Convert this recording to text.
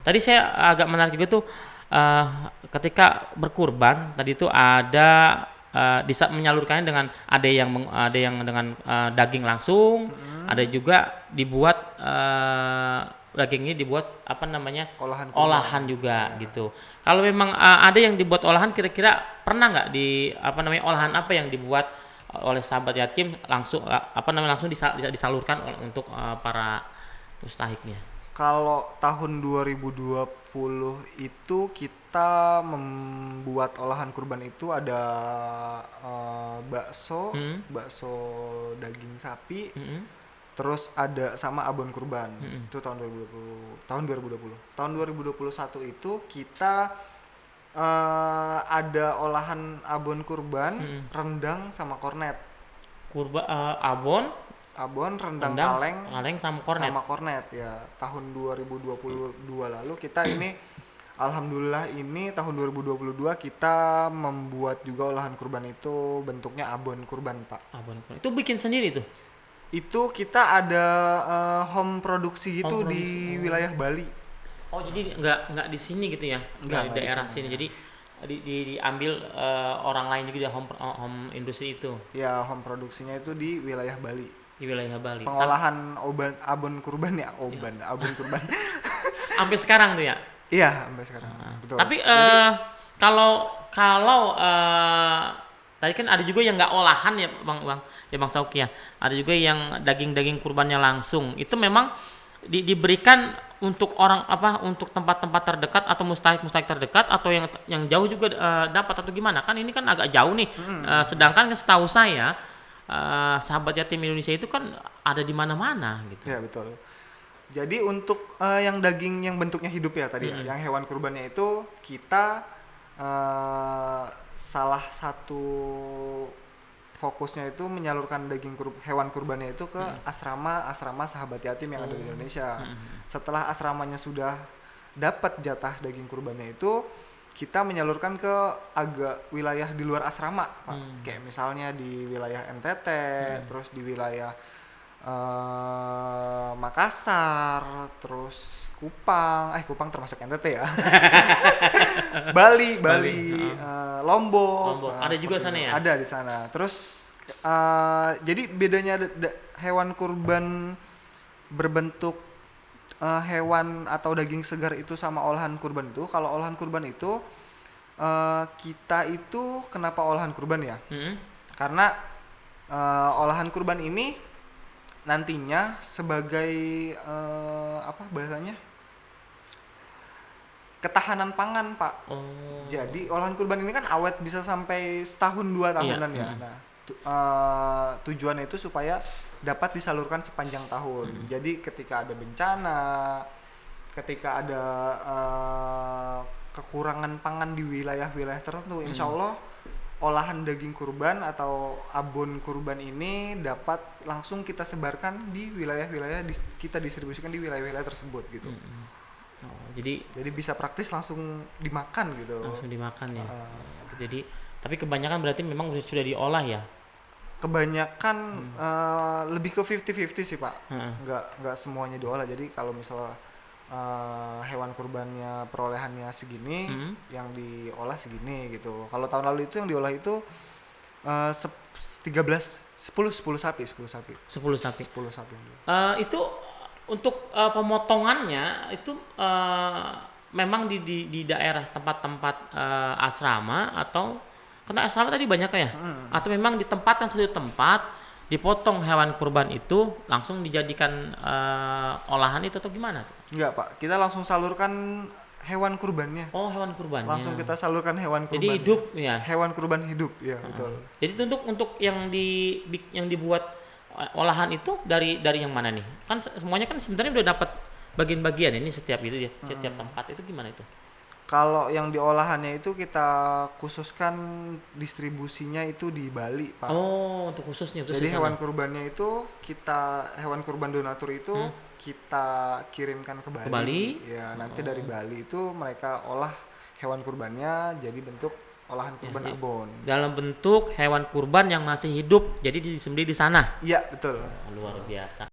tadi saya agak menarik juga tuh eh, ketika berkurban tadi itu ada menyalurkannya dengan ada yang dengan daging langsung, ada juga dibuat dagingnya dibuat apa namanya olahan juga gitu. Kalau memang ada yang dibuat olahan, kira-kira pernah nggak di apa namanya olahan apa yang dibuat oleh sahabat yatim langsung langsung disalurkan untuk para mustahiknya? Kalau tahun 2020 itu kita membuat olahan kurban itu ada bakso, bakso daging sapi, terus ada sama abon kurban. Itu tahun 2020. Tahun 2021 itu kita ada olahan abon kurban, rendang sama kornet. Abon, rendang, kaleng sama kornet ya. Tahun 2022 lalu kita ini alhamdulillah ini tahun 2022 kita membuat juga olahan kurban itu bentuknya abon kurban, Pak. Abon kurban. Itu bikin sendiri tuh? Itu kita ada home produksi gitu di wilayah Bali. Oh, jadi nggak di sini gitu ya? Nggak di daerah sini. Jadi diambil orang lain juga di home industri itu? Ya, home produksinya itu di wilayah Bali. Di wilayah Bali. Pengolahan abon kurban ya, abon kurban. Sampai sekarang tuh ya? Iya, sampai sekarang. Betul. Tapi kalau tadi kan ada juga yang nggak olahan ya, Bang Sauki ya. Ada juga yang daging kurbannya langsung. Itu memang diberikan untuk untuk tempat-tempat terdekat atau mustahik terdekat, atau yang jauh juga dapat atau gimana? Kan ini kan agak jauh nih. Sedangkan setahu saya sahabat yatim Indonesia itu kan ada di mana-mana gitu. Ya, betul. Jadi untuk yang daging yang bentuknya hidup ya tadi ya, yang hewan kurbannya itu kita salah satu fokusnya itu menyalurkan daging hewan kurbannya itu ke asrama sahabat yatim yang ada di Indonesia. Setelah asramanya sudah dapat jatah daging kurbannya itu, kita menyalurkan ke agak wilayah di luar asrama, Pak. Kayak misalnya di wilayah NTT, terus di wilayah Makassar, terus Kupang termasuk NTT ya. Bali, Lombok. Ada juga sana ya? Ada di sana. Terus jadi bedanya hewan kurban berbentuk hewan atau daging segar itu sama olahan kurban itu, kalau olahan kurban itu kita itu kenapa olahan kurban ya? Karena olahan kurban ini nantinya sebagai bahasanya ketahanan pangan, Pak. Jadi olahan kurban ini kan awet bisa sampai setahun 2 tahunan ya. Nah, tujuannya itu supaya dapat disalurkan sepanjang tahun. Jadi ketika ada bencana, ketika ada kekurangan pangan di wilayah-wilayah tertentu, insya Allah olahan daging kurban atau abon kurban ini dapat langsung kita sebarkan di wilayah-wilayah, kita distribusikan di wilayah-wilayah tersebut gitu. Jadi bisa praktis langsung dimakan gitu. Langsung dimakan ya. Jadi tapi kebanyakan berarti memang sudah diolah ya. Kebanyakan lebih ke 50-50 sih, Pak. Nggak semuanya diolah. Jadi kalau misalnya hewan kurbannya perolehannya segini, yang diolah segini gitu. Kalau tahun lalu itu yang diolah itu 10 sapi. Itu untuk pemotongannya itu memang di daerah tempat-tempat asrama, atau karena asrama tadi banyak ya, atau memang ditempatkan satu tempat, dipotong hewan kurban itu langsung dijadikan olahan itu atau gimana? Enggak, Pak, kita langsung salurkan hewan kurbannya. Oh, hewan kurbannya. Langsung kita salurkan hewan kurban. Jadi hidup ya. Hewan kurban hidup ya, betul. Jadi untuk yang dibuat olahan itu dari yang mana nih? Kan semuanya kan sebenarnya udah dapat bagian-bagian ini setiap itu ya, setiap tempat itu gimana itu? Kalau yang di olahannya itu kita khususkan distribusinya itu di Bali, Pak. Oh, untuk khususnya. Jadi hewan kurbannya itu hewan kurban donatur itu kita kirimkan ke Bali. Ya, nanti dari Bali itu mereka olah hewan kurbannya jadi bentuk olahan kurban abon. Dalam bentuk hewan kurban yang masih hidup, jadi disembelih di sana. Iya, betul. Luar biasa.